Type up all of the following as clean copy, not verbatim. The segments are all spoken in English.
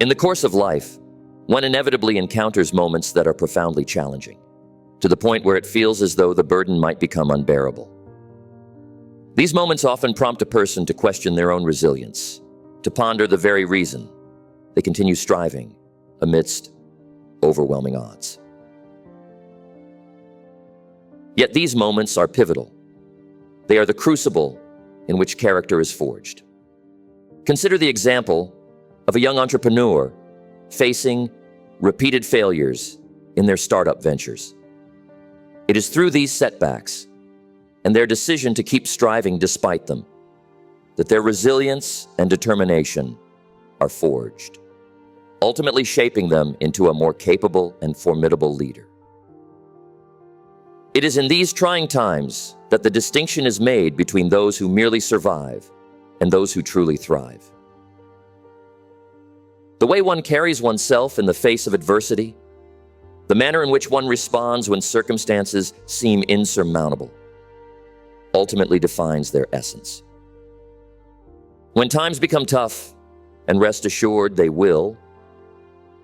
In the course of life, one inevitably encounters moments that are profoundly challenging, to the point where it feels as though the burden might become unbearable. These moments often prompt a person to question their own resilience, to ponder the very reason they continue striving amidst overwhelming odds. Yet these moments are pivotal. They are the crucible in which character is forged. Consider the example of a young entrepreneur facing repeated failures in their startup ventures. It is through these setbacks and their decision to keep striving despite them that their resilience and determination are forged, ultimately shaping them into a more capable and formidable leader. It is in these trying times that the distinction is made between those who merely survive and those who truly thrive. The way one carries oneself in the face of adversity, the manner in which one responds when circumstances seem insurmountable, ultimately defines their essence. When times become tough, and rest assured they will,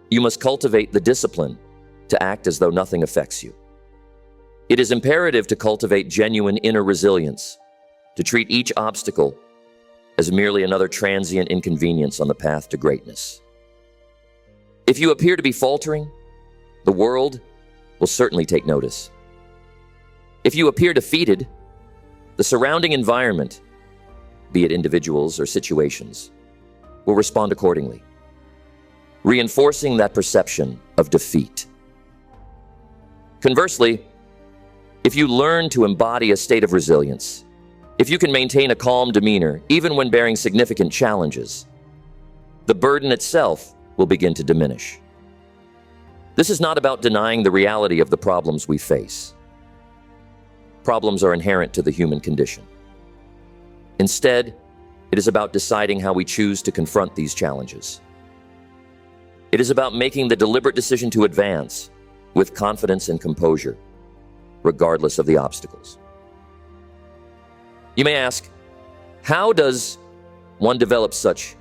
you must cultivate the discipline to act as though nothing affects you. It is imperative to cultivate genuine inner resilience, to treat each obstacle as merely another transient inconvenience on the path to greatness. If you appear to be faltering, the world will certainly take notice. If you appear defeated, the surrounding environment, be it individuals or situations, will respond accordingly, reinforcing that perception of defeat. Conversely, if you learn to embody a state of resilience, if you can maintain a calm demeanor even when bearing significant challenges, the burden itself will begin to diminish. This is not about denying the reality of the problems we face. Problems are inherent to the human condition. Instead, it is about deciding how we choose to confront these challenges. It is about making the deliberate decision to advance with confidence and composure, regardless of the obstacles. You may ask, how does one develop such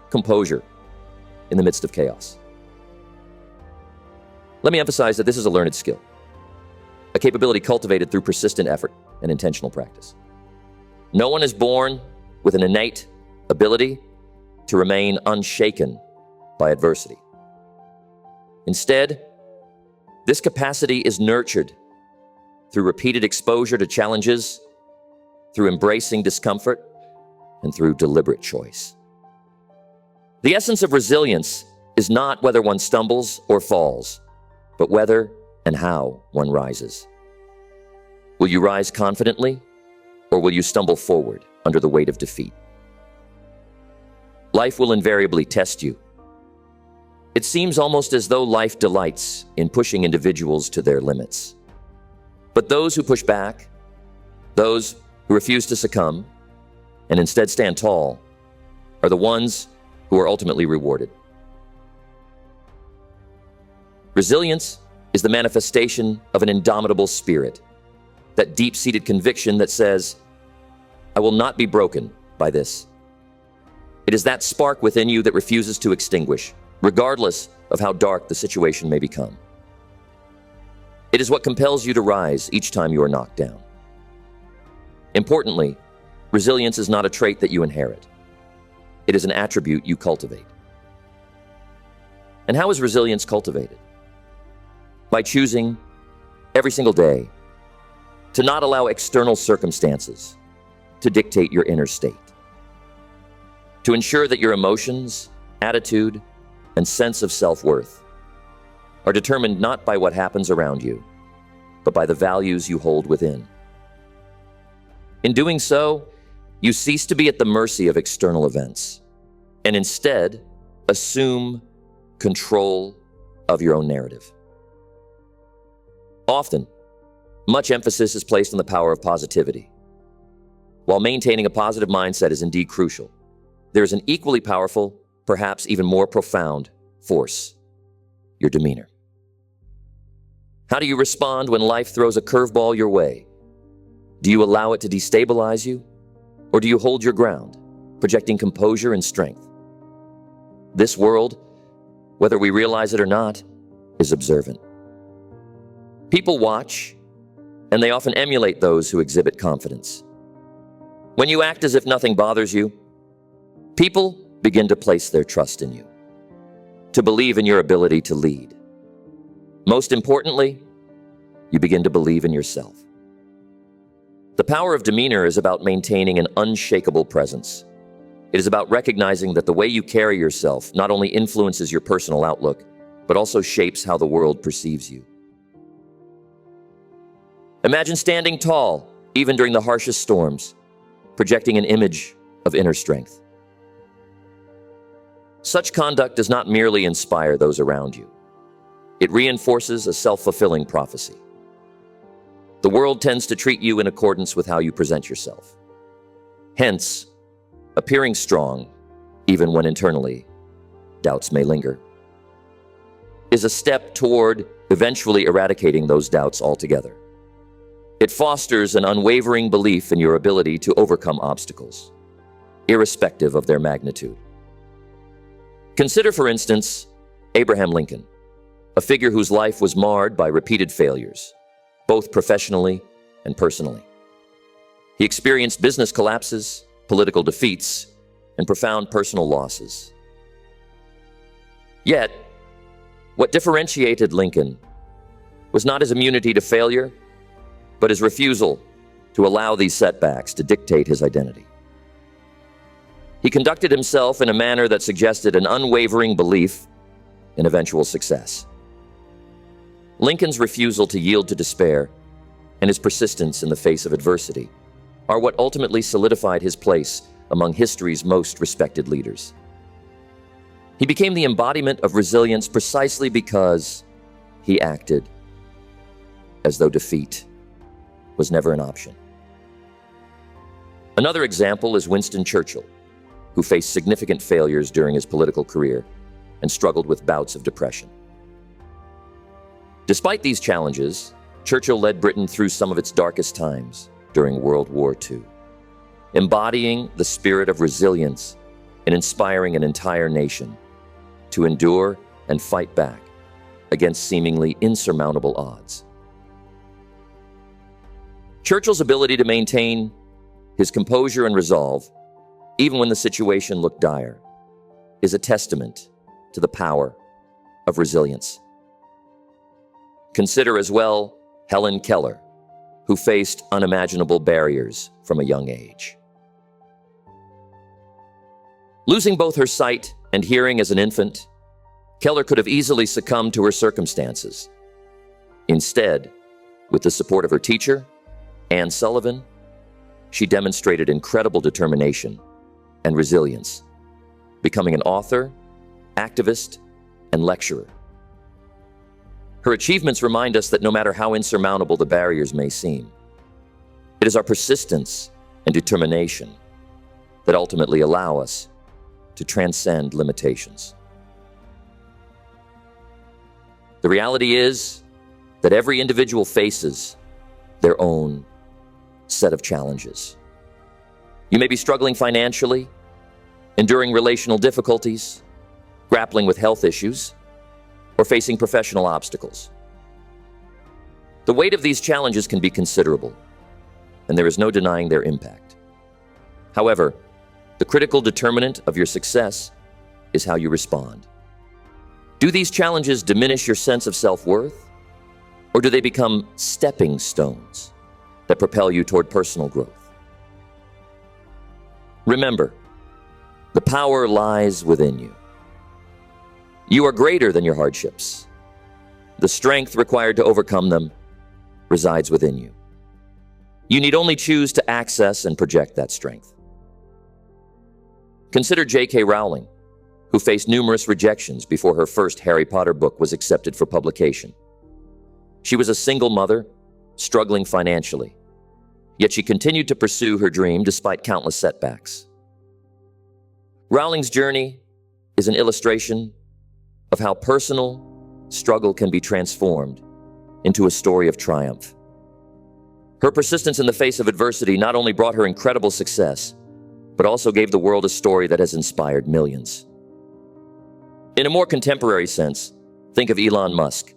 composure in the midst of chaos? Let me emphasize that this is a learned skill, a capability cultivated through persistent effort and intentional practice. No one is born with an innate ability to remain unshaken by adversity. Instead, this capacity is nurtured through repeated exposure to challenges, through embracing discomfort, and through deliberate choice. The essence of resilience is not whether one stumbles or falls, but whether and how one rises. Will you rise confidently, or will you stumble forward under the weight of defeat? Life will invariably test you. It seems almost as though life delights in pushing individuals to their limits. But those who push back, those who refuse to succumb, and instead stand tall, are the ones who are ultimately rewarded. Resilience is the manifestation of an indomitable spirit, that deep-seated conviction that says, I will not be broken by this. It is that spark within you that refuses to extinguish, regardless of how dark the situation may become. It is what compels you to rise each time you are knocked down. Importantly, resilience is not a trait that you inherit. It is an attribute you cultivate. And how is resilience cultivated? By choosing every single day to not allow external circumstances to dictate your inner state. To ensure that your emotions, attitude, and sense of self-worth are determined not by what happens around you, but by the values you hold within. In doing so, you cease to be at the mercy of external events, and instead assume control of your own narrative. Often, much emphasis is placed on the power of positivity. While maintaining a positive mindset is indeed crucial, there is an equally powerful, perhaps even more profound force: your demeanor. How do you respond when life throws a curveball your way? Do you allow it to destabilize you, or do you hold your ground, projecting composure and strength? This world, whether we realize it or not, is observant. People watch, and they often emulate those who exhibit confidence. When you act as if nothing bothers you, people begin to place their trust in you, to believe in your ability to lead. Most importantly, you begin to believe in yourself. The power of demeanor is about maintaining an unshakable presence. It is about recognizing that the way you carry yourself not only influences your personal outlook, but also shapes how the world perceives you. Imagine standing tall, even during the harshest storms, projecting an image of inner strength. Such conduct does not merely inspire those around you. It reinforces a self-fulfilling prophecy. The world tends to treat you in accordance with how you present yourself. Hence, appearing strong, even when internally doubts may linger, is a step toward eventually eradicating those doubts altogether. It fosters an unwavering belief in your ability to overcome obstacles, irrespective of their magnitude. Consider, for instance, Abraham Lincoln, a figure whose life was marred by repeated failures, both professionally and personally. He experienced business collapses, political defeats, and profound personal losses. Yet, what differentiated Lincoln was not his immunity to failure, but his refusal to allow these setbacks to dictate his identity. He conducted himself in a manner that suggested an unwavering belief in eventual success. Lincoln's refusal to yield to despair and his persistence in the face of adversity are what ultimately solidified his place among history's most respected leaders. He became the embodiment of resilience precisely because he acted as though defeat was never an option. Another example is Winston Churchill, who faced significant failures during his political career and struggled with bouts of depression. Despite these challenges, Churchill led Britain through some of its darkest times during World War II, embodying the spirit of resilience and inspiring an entire nation to endure and fight back against seemingly insurmountable odds. Churchill's ability to maintain his composure and resolve, even when the situation looked dire, is a testament to the power of resilience. Consider as well Helen Keller, who faced unimaginable barriers from a young age. Losing both her sight and hearing as an infant, Keller could have easily succumbed to her circumstances. Instead, with the support of her teacher, Anne Sullivan, she demonstrated incredible determination and resilience, becoming an author, activist, and lecturer. Her achievements remind us that no matter how insurmountable the barriers may seem, it is our persistence and determination that ultimately allow us to transcend limitations. The reality is that every individual faces their own set of challenges. You may be struggling financially, enduring relational difficulties, grappling with health issues, or facing professional obstacles. The weight of these challenges can be considerable, and there is no denying their impact. However, the critical determinant of your success is how you respond. Do these challenges diminish your sense of self-worth, or do they become stepping stones that propel you toward personal growth? Remember, the power lies within you. You are greater than your hardships. The strength required to overcome them resides within you. You need only choose to access and project that strength. Consider J.K. Rowling, who faced numerous rejections before her first Harry Potter book was accepted for publication. She was a single mother, struggling financially, yet she continued to pursue her dream despite countless setbacks. Rowling's journey is an illustration of how personal struggle can be transformed into a story of triumph. Her persistence in the face of adversity not only brought her incredible success, but also gave the world a story that has inspired millions. In a more contemporary sense, think of Elon Musk,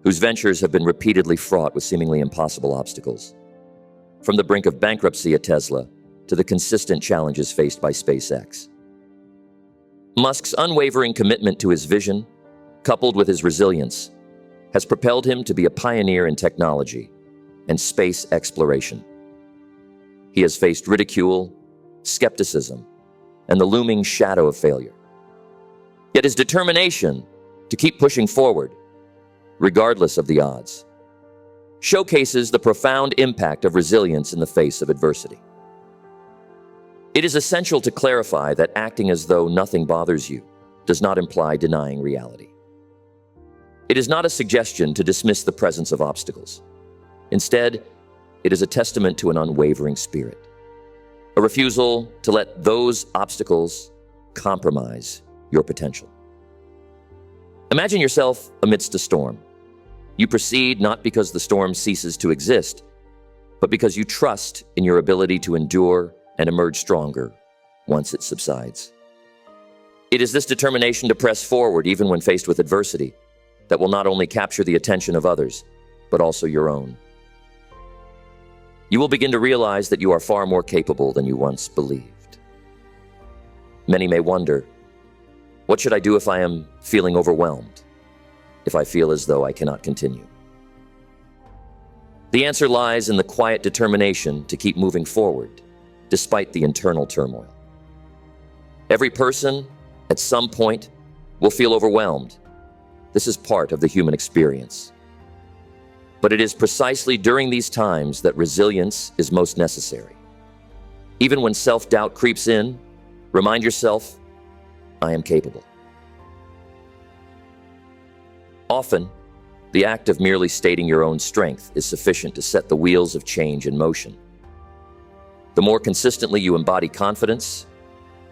whose ventures have been repeatedly fraught with seemingly impossible obstacles. From the brink of bankruptcy at Tesla to the consistent challenges faced by SpaceX. Musk's unwavering commitment to his vision, coupled with his resilience, has propelled him to be a pioneer in technology and space exploration. He has faced ridicule, skepticism, and the looming shadow of failure. Yet his determination to keep pushing forward, regardless of the odds, showcases the profound impact of resilience in the face of adversity. It is essential to clarify that acting as though nothing bothers you does not imply denying reality. It is not a suggestion to dismiss the presence of obstacles. Instead, it is a testament to an unwavering spirit, a refusal to let those obstacles compromise your potential. Imagine yourself amidst a storm. You proceed not because the storm ceases to exist, but because you trust in your ability to endure and emerge stronger once it subsides. It is this determination to press forward even when faced with adversity that will not only capture the attention of others, but also your own. You will begin to realize that you are far more capable than you once believed. Many may wonder, what should I do if I am feeling overwhelmed? If I feel as though I cannot continue? The answer lies in the quiet determination to keep moving forward, despite the internal turmoil. Every person, at some point, will feel overwhelmed. This is part of the human experience. But it is precisely during these times that resilience is most necessary. Even when self-doubt creeps in, remind yourself, I am capable. Often, the act of merely stating your own strength is sufficient to set the wheels of change in motion. The more consistently you embody confidence,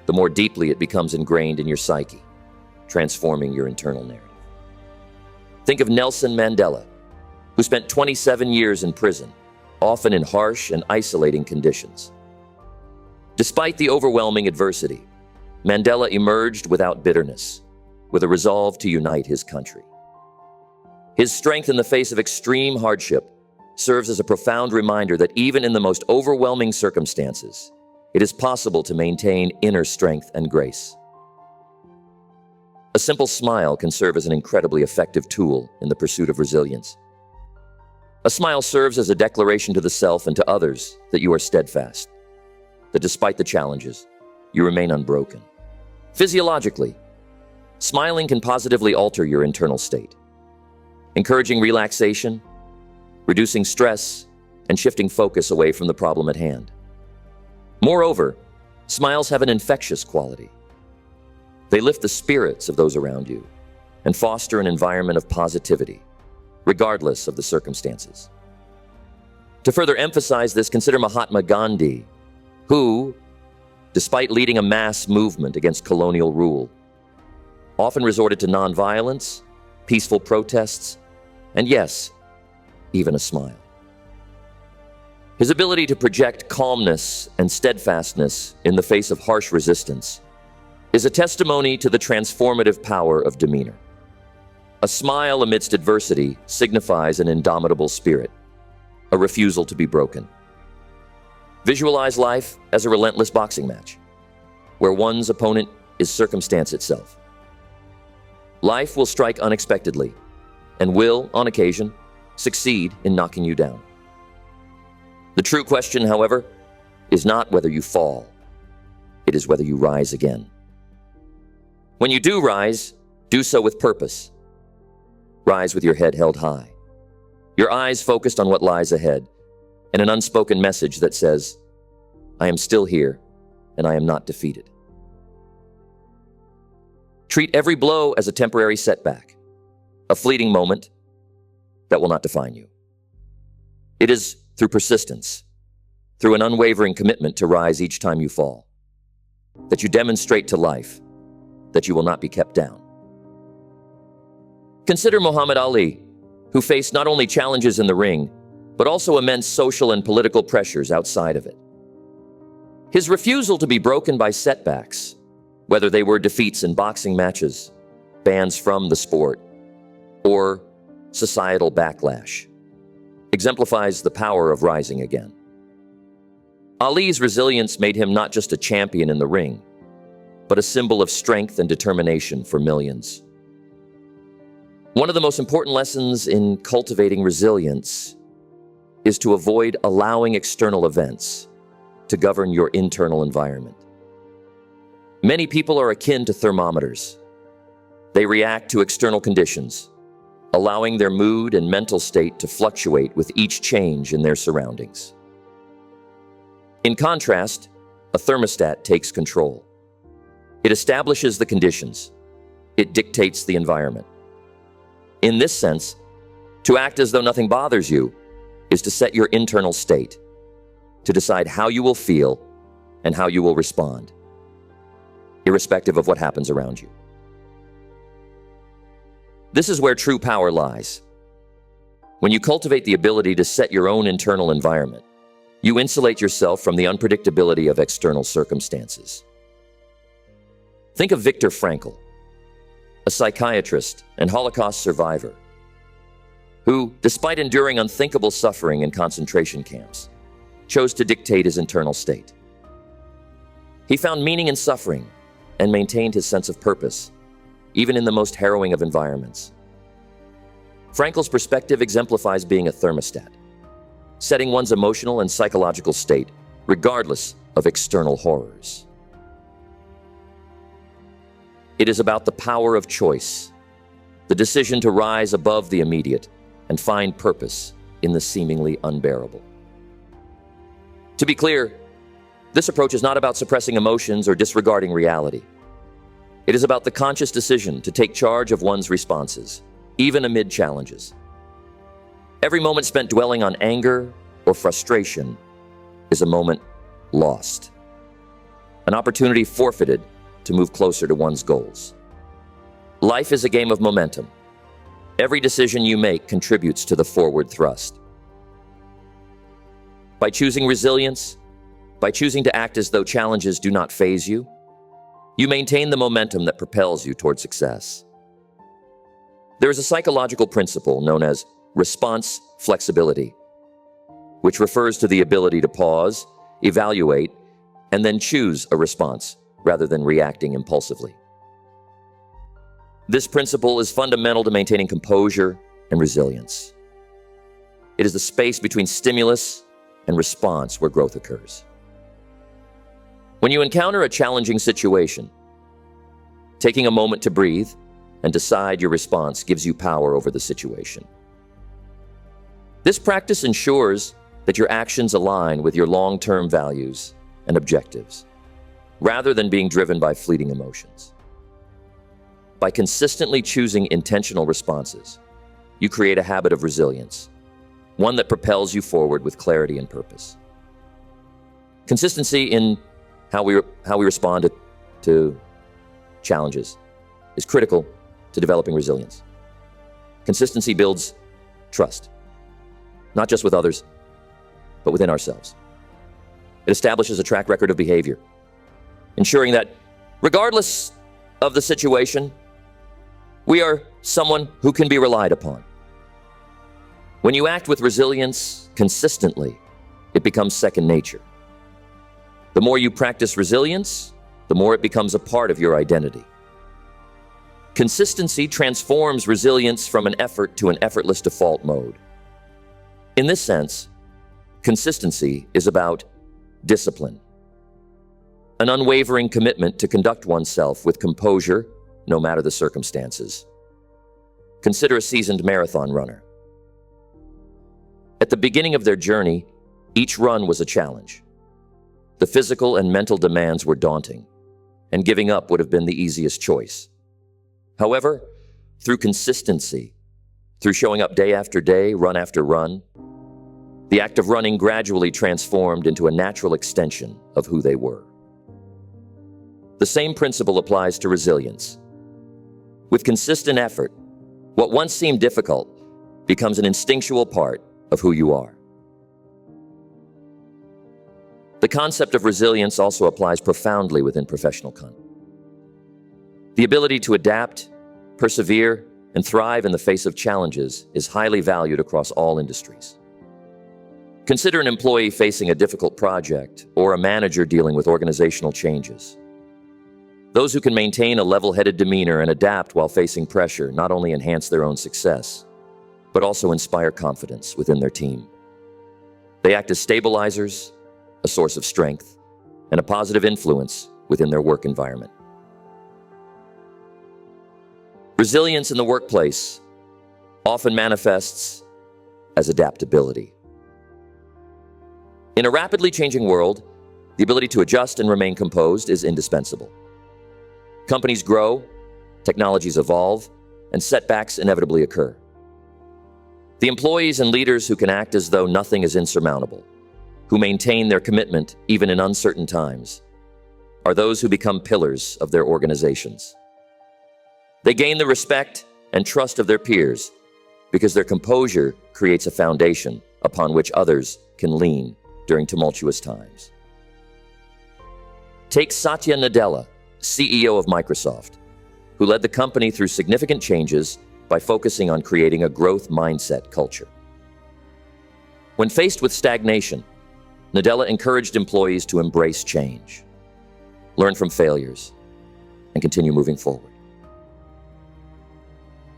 the more deeply it becomes ingrained in your psyche, transforming your internal narrative. Think of Nelson Mandela, who spent 27 years in prison, often in harsh and isolating conditions. Despite the overwhelming adversity, Mandela emerged without bitterness, with a resolve to unite his country. His strength in the face of extreme hardship serves as a profound reminder that even in the most overwhelming circumstances, it is possible to maintain inner strength and grace. A simple smile can serve as an incredibly effective tool in the pursuit of resilience. A smile serves as a declaration to the self and to others that you are steadfast, that despite the challenges, you remain unbroken. Physiologically, smiling can positively alter your internal state, encouraging relaxation, reducing stress, and shifting focus away from the problem at hand. Moreover, smiles have an infectious quality. They lift the spirits of those around you and foster an environment of positivity, regardless of the circumstances. To further emphasize this, consider Mahatma Gandhi, who, despite leading a mass movement against colonial rule, often resorted to nonviolence, peaceful protests, and yes, even a smile. His ability to project calmness and steadfastness in the face of harsh resistance is a testimony to the transformative power of demeanor. A smile amidst adversity signifies an indomitable spirit, a refusal to be broken. Visualize life as a relentless boxing match, where one's opponent is circumstance itself. Life will strike unexpectedly and will, on occasion, succeed in knocking you down. The true question, however, is not whether you fall. It is whether you rise again. When you do rise, do so with purpose. Rise with your head held high, your eyes focused on what lies ahead, and an unspoken message that says, I am still here, and I am not defeated. Treat every blow as a temporary setback, a fleeting moment that will not define you. It is through persistence, through an unwavering commitment to rise each time you fall, that you demonstrate to life that you will not be kept down. Consider Muhammad Ali, who faced not only challenges in the ring, but also immense social and political pressures outside of it. His refusal to be broken by setbacks, whether they were defeats in boxing matches, bans from the sport, or societal backlash, exemplifies the power of rising again. Ali's resilience made him not just a champion in the ring, but a symbol of strength and determination for millions. One of the most important lessons in cultivating resilience is to avoid allowing external events to govern your internal environment. Many people are akin to thermometers. They react to external conditions, allowing their mood and mental state to fluctuate with each change in their surroundings. In contrast, a thermostat takes control. It establishes the conditions. It dictates the environment. In this sense, to act as though nothing bothers you is to set your internal state, to decide how you will feel and how you will respond, irrespective of what happens around you. This is where true power lies. When you cultivate the ability to set your own internal environment, you insulate yourself from the unpredictability of external circumstances. Think of Viktor Frankl, a psychiatrist and Holocaust survivor, who, despite enduring unthinkable suffering in concentration camps, chose to dictate his internal state. He found meaning in suffering and maintained his sense of purpose, even in the most harrowing of environments. Frankl's perspective exemplifies being a thermostat, setting one's emotional and psychological state regardless of external horrors. It is about the power of choice, the decision to rise above the immediate and find purpose in the seemingly unbearable. To be clear, this approach is not about suppressing emotions or disregarding reality. It is about the conscious decision to take charge of one's responses, even amid challenges. Every moment spent dwelling on anger or frustration is a moment lost, an opportunity forfeited to move closer to one's goals. Life is a game of momentum. Every decision you make contributes to the forward thrust. By choosing resilience, by choosing to act as though challenges do not faze you, you maintain the momentum that propels you toward success. There is a psychological principle known as response flexibility, which refers to the ability to pause, evaluate, and then choose a response rather than reacting impulsively. This principle is fundamental to maintaining composure and resilience. It is the space between stimulus and response where growth occurs. When you encounter a challenging situation, taking a moment to breathe and decide your response gives you power over the situation. This practice ensures that your actions align with your long-term values and objectives, rather than being driven by fleeting emotions. By consistently choosing intentional responses, you create a habit of resilience, one that propels you forward with clarity and purpose. Consistency in how we respond to challenges is critical to developing resilience. Consistency builds trust, not just with others, but within ourselves. It establishes a track record of behavior, ensuring that regardless of the situation, we are someone who can be relied upon. When you act with resilience consistently, it becomes second nature. The more you practice resilience, the more it becomes a part of your identity. Consistency transforms resilience from an effort to an effortless default mode. In this sense, consistency is about discipline, an unwavering commitment to conduct oneself with composure, no matter the circumstances. Consider a seasoned marathon runner. At the beginning of their journey, each run was a challenge. The physical and mental demands were daunting, and giving up would have been the easiest choice. However, through consistency, through showing up day after day, run after run, the act of running gradually transformed into a natural extension of who they were. The same principle applies to resilience. With consistent effort, what once seemed difficult becomes an instinctual part of who you are. The concept of resilience also applies profoundly within professional conduct. The ability to adapt, persevere, and thrive in the face of challenges is highly valued across all industries. Consider an employee facing a difficult project or a manager dealing with organizational changes. Those who can maintain a level-headed demeanor and adapt while facing pressure not only enhance their own success, but also inspire confidence within their team. They act as stabilizers, a source of strength, and a positive influence within their work environment. Resilience in the workplace often manifests as adaptability. In a rapidly changing world, the ability to adjust and remain composed is indispensable. Companies grow, technologies evolve, and setbacks inevitably occur. The employees and leaders who can act as though nothing is insurmountable, who maintain their commitment even in uncertain times, are those who become pillars of their organizations. They gain the respect and trust of their peers because their composure creates a foundation upon which others can lean during tumultuous times. Take Satya Nadella, CEO of Microsoft, who led the company through significant changes by focusing on creating a growth mindset culture. When faced with stagnation, Nadella encouraged employees to embrace change, learn from failures, and continue moving forward.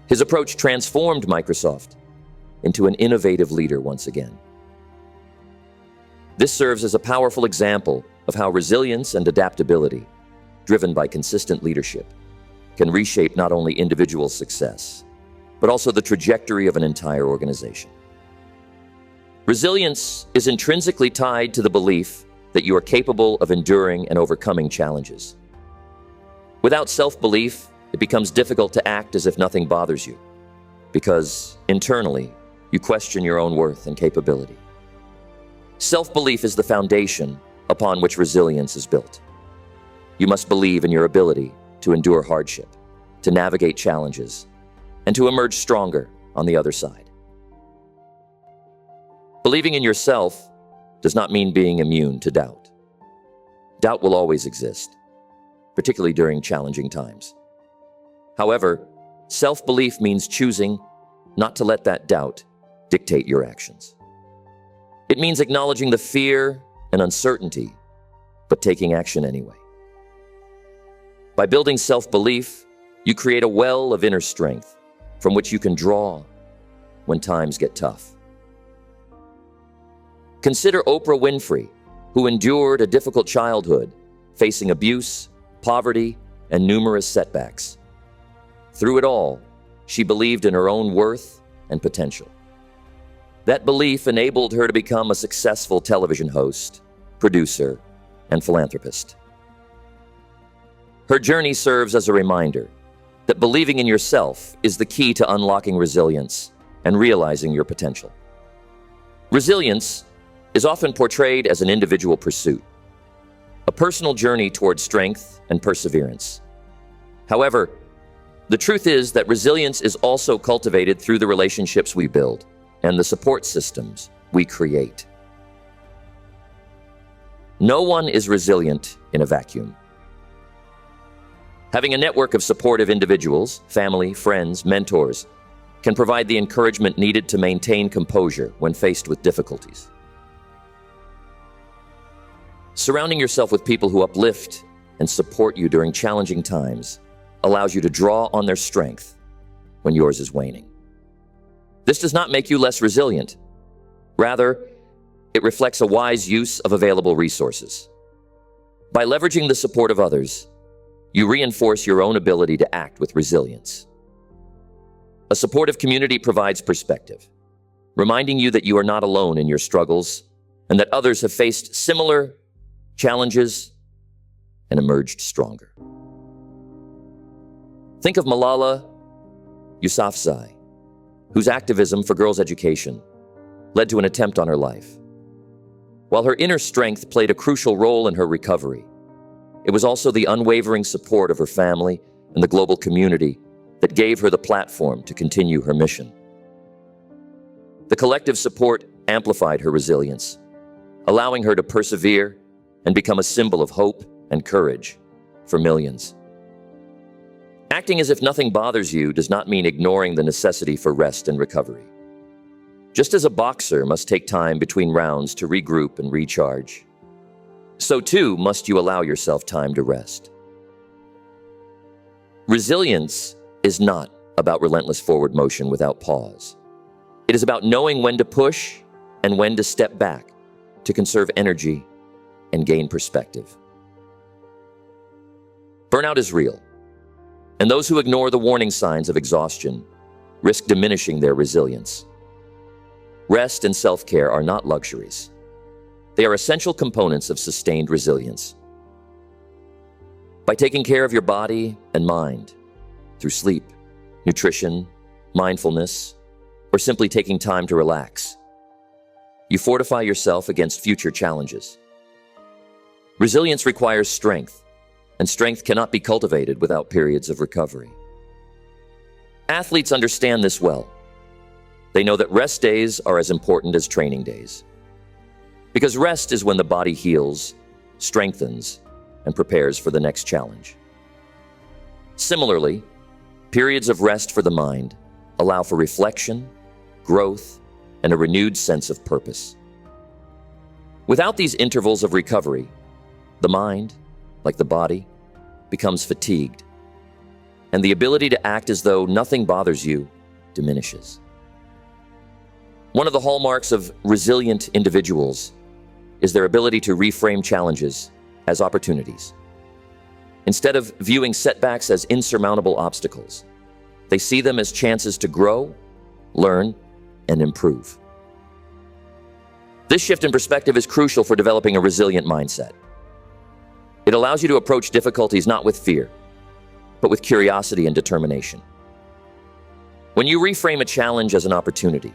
His approach transformed Microsoft into an innovative leader once again. This serves as a powerful example of how resilience and adaptability, driven by consistent leadership, can reshape not only individual success, but also the trajectory of an entire organization. Resilience is intrinsically tied to the belief that you are capable of enduring and overcoming challenges. Without self-belief, it becomes difficult to act as if nothing bothers you, because internally, you question your own worth and capability. Self-belief is the foundation upon which resilience is built. You must believe in your ability to endure hardship, to navigate challenges, and to emerge stronger on the other side. Believing in yourself does not mean being immune to doubt. Doubt will always exist, particularly during challenging times. However, self-belief means choosing not to let that doubt dictate your actions. It means acknowledging the fear and uncertainty, but taking action anyway. By building self-belief, you create a well of inner strength from which you can draw when times get tough. Consider Oprah Winfrey, who endured a difficult childhood, facing abuse, poverty, and numerous setbacks. Through it all, she believed in her own worth and potential. That belief enabled her to become a successful television host, producer, and philanthropist. Her journey serves as a reminder that believing in yourself is the key to unlocking resilience and realizing your potential. Resilience is often portrayed as an individual pursuit, a personal journey toward strength and perseverance. However, the truth is that resilience is also cultivated through the relationships we build and the support systems we create. No one is resilient in a vacuum. Having a network of supportive individuals, family, friends, mentors, can provide the encouragement needed to maintain composure when faced with difficulties. Surrounding yourself with people who uplift and support you during challenging times allows you to draw on their strength when yours is waning. This does not make you less resilient. Rather, it reflects a wise use of available resources. By leveraging the support of others, you reinforce your own ability to act with resilience. A supportive community provides perspective, reminding you that you are not alone in your struggles and that others have faced similar challenges and emerged stronger. Think of Malala Yousafzai, whose activism for girls' education led to an attempt on her life. While her inner strength played a crucial role in her recovery, it was also the unwavering support of her family and the global community that gave her the platform to continue her mission. The collective support amplified her resilience, allowing her to persevere and become a symbol of hope and courage for millions. Acting as if nothing bothers you does not mean ignoring the necessity for rest and recovery. Just as a boxer must take time between rounds to regroup and recharge, so too must you allow yourself time to rest. Resilience is not about relentless forward motion without pause. It is about knowing when to push and when to step back to conserve energy and gain perspective. Burnout is real, and those who ignore the warning signs of exhaustion risk diminishing their resilience. Rest and self-care are not luxuries. They are essential components of sustained resilience. By taking care of your body and mind through sleep, nutrition, mindfulness, or simply taking time to relax, you fortify yourself against future challenges. Resilience requires strength, and strength cannot be cultivated without periods of recovery. Athletes understand this well. They know that rest days are as important as training days. Because rest is when the body heals, strengthens, and prepares for the next challenge. Similarly, periods of rest for the mind allow for reflection, growth, and a renewed sense of purpose. Without these intervals of recovery, the mind, like the body, becomes fatigued, and the ability to act as though nothing bothers you diminishes. One of the hallmarks of resilient individuals is their ability to reframe challenges as opportunities. Instead of viewing setbacks as insurmountable obstacles, they see them as chances to grow, learn, and improve. This shift in perspective is crucial for developing a resilient mindset. It allows you to approach difficulties not with fear, but with curiosity and determination. When you reframe a challenge as an opportunity,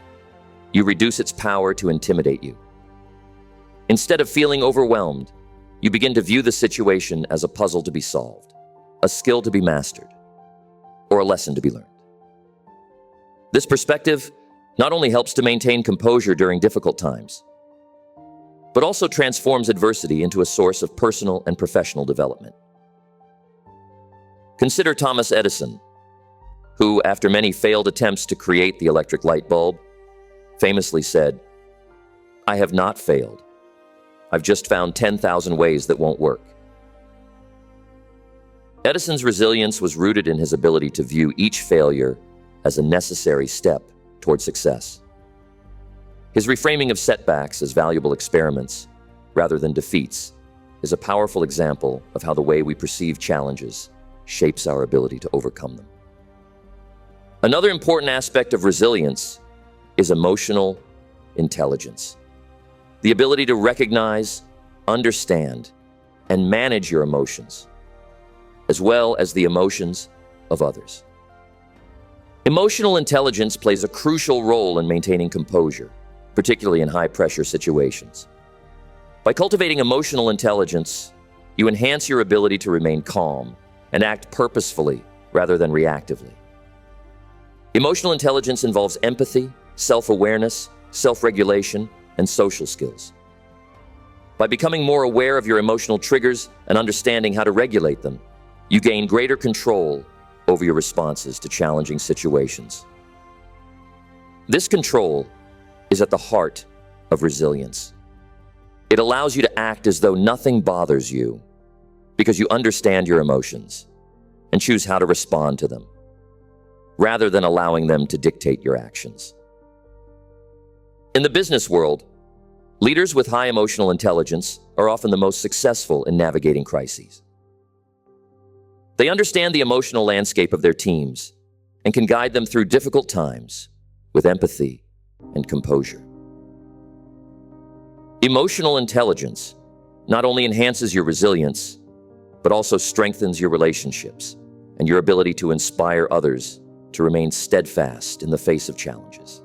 you reduce its power to intimidate you. Instead of feeling overwhelmed, you begin to view the situation as a puzzle to be solved, a skill to be mastered, or a lesson to be learned. This perspective not only helps to maintain composure during difficult times, but also transforms adversity into a source of personal and professional development. Consider Thomas Edison, who, after many failed attempts to create the electric light bulb, famously said, "I have not failed. I've just found 10,000 ways that won't work." Edison's resilience was rooted in his ability to view each failure as a necessary step toward success. His reframing of setbacks as valuable experiments rather than defeats is a powerful example of how the way we perceive challenges shapes our ability to overcome them. Another important aspect of resilience is emotional intelligence. The ability to recognize, understand, and manage your emotions, as well as the emotions of others. Emotional intelligence plays a crucial role in maintaining composure, particularly in high-pressure situations. By cultivating emotional intelligence, you enhance your ability to remain calm and act purposefully rather than reactively. Emotional intelligence involves empathy, self-awareness, self-regulation, and social skills. By becoming more aware of your emotional triggers and understanding how to regulate them, you gain greater control over your responses to challenging situations. This control is at the heart of resilience. It allows you to act as though nothing bothers you because you understand your emotions and choose how to respond to them, rather than allowing them to dictate your actions. In the business world, leaders with high emotional intelligence are often the most successful in navigating crises. They understand the emotional landscape of their teams and can guide them through difficult times with empathy and composure. Emotional intelligence not only enhances your resilience, but also strengthens your relationships and your ability to inspire others to remain steadfast in the face of challenges.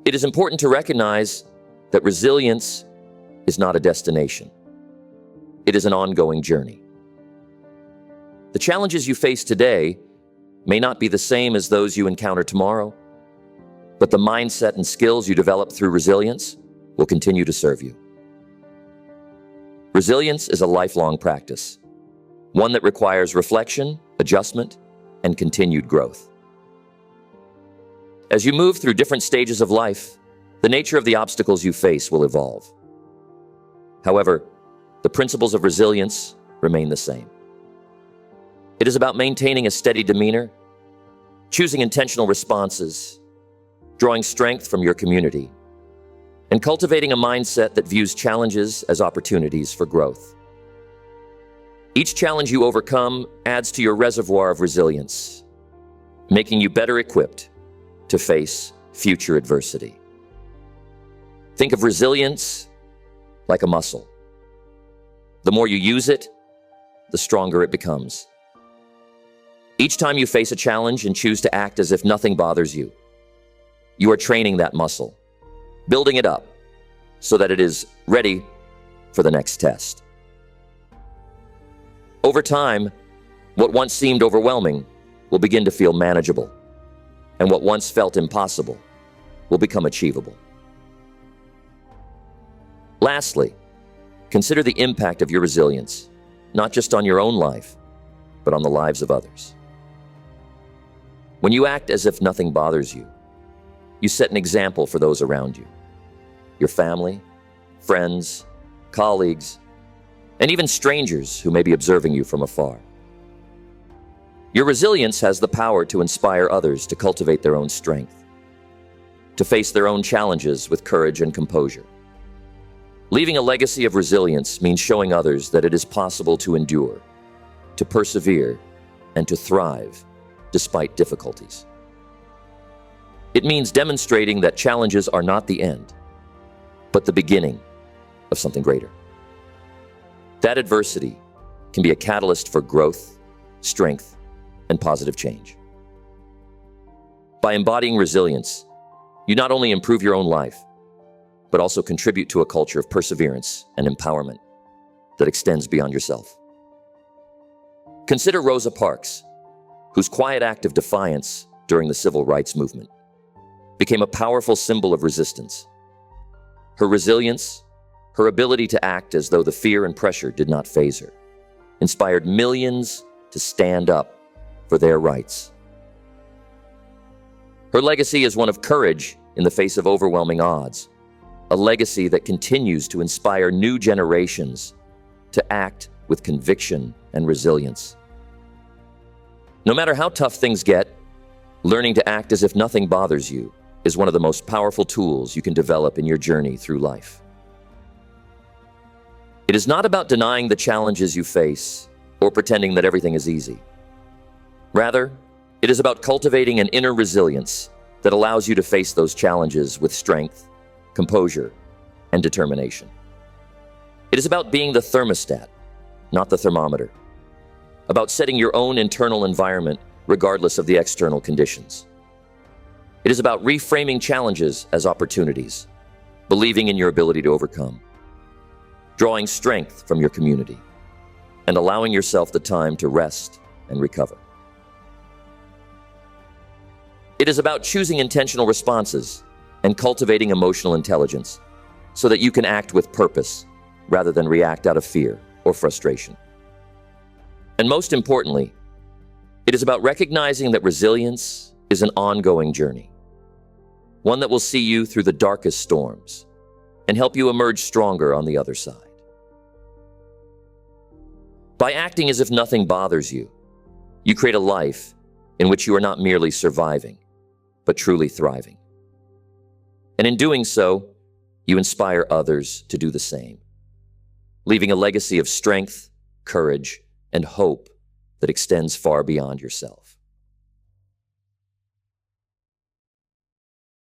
It is important to recognize that resilience is not a destination. It is an ongoing journey. The challenges you face today may not be the same as those you encounter tomorrow, but the mindset and skills you develop through resilience will continue to serve you. Resilience is a lifelong practice, one that requires reflection, adjustment, and continued growth. As you move through different stages of life, the nature of the obstacles you face will evolve. However, the principles of resilience remain the same. It is about maintaining a steady demeanor, choosing intentional responses, drawing strength from your community, and cultivating a mindset that views challenges as opportunities for growth. Each challenge you overcome adds to your reservoir of resilience, making you better equipped to face future adversity. Think of resilience like a muscle. The more you use it, the stronger it becomes. Each time you face a challenge and choose to act as if nothing bothers you, you are training that muscle, building it up so that it is ready for the next test. Over time, what once seemed overwhelming will begin to feel manageable, and what once felt impossible will become achievable. Lastly, consider the impact of your resilience, not just on your own life, but on the lives of others. When you act as if nothing bothers you, you set an example for those around you, your family, friends, colleagues, and even strangers who may be observing you from afar. Your resilience has the power to inspire others to cultivate their own strength, to face their own challenges with courage and composure. Leaving a legacy of resilience means showing others that it is possible to endure, to persevere, and to thrive despite difficulties. It means demonstrating that challenges are not the end, but the beginning of something greater. That adversity can be a catalyst for growth, strength, and positive change. By embodying resilience, you not only improve your own life, but also contribute to a culture of perseverance and empowerment that extends beyond yourself. Consider Rosa Parks, whose quiet act of defiance during the civil rights movement became a powerful symbol of resistance. Her resilience, her ability to act as though the fear and pressure did not faze her, inspired millions to stand up for their rights. Her legacy is one of courage in the face of overwhelming odds, a legacy that continues to inspire new generations to act with conviction and resilience. No matter how tough things get, learning to act as if nothing bothers you is one of the most powerful tools you can develop in your journey through life. It is not about denying the challenges you face or pretending that everything is easy. Rather, it is about cultivating an inner resilience that allows you to face those challenges with strength, composure, and determination. It is about being the thermostat, not the thermometer. About setting your own internal environment regardless of the external conditions. It is about reframing challenges as opportunities, believing in your ability to overcome, drawing strength from your community, and allowing yourself the time to rest and recover. It is about choosing intentional responses and cultivating emotional intelligence so that you can act with purpose rather than react out of fear or frustration. And most importantly, it is about recognizing that resilience is an ongoing journey, one that will see you through the darkest storms and help you emerge stronger on the other side. By acting as if nothing bothers you, you create a life in which you are not merely surviving, but truly thriving. And in doing so, you inspire others to do the same, leaving a legacy of strength, courage, and hope that extends far beyond yourself.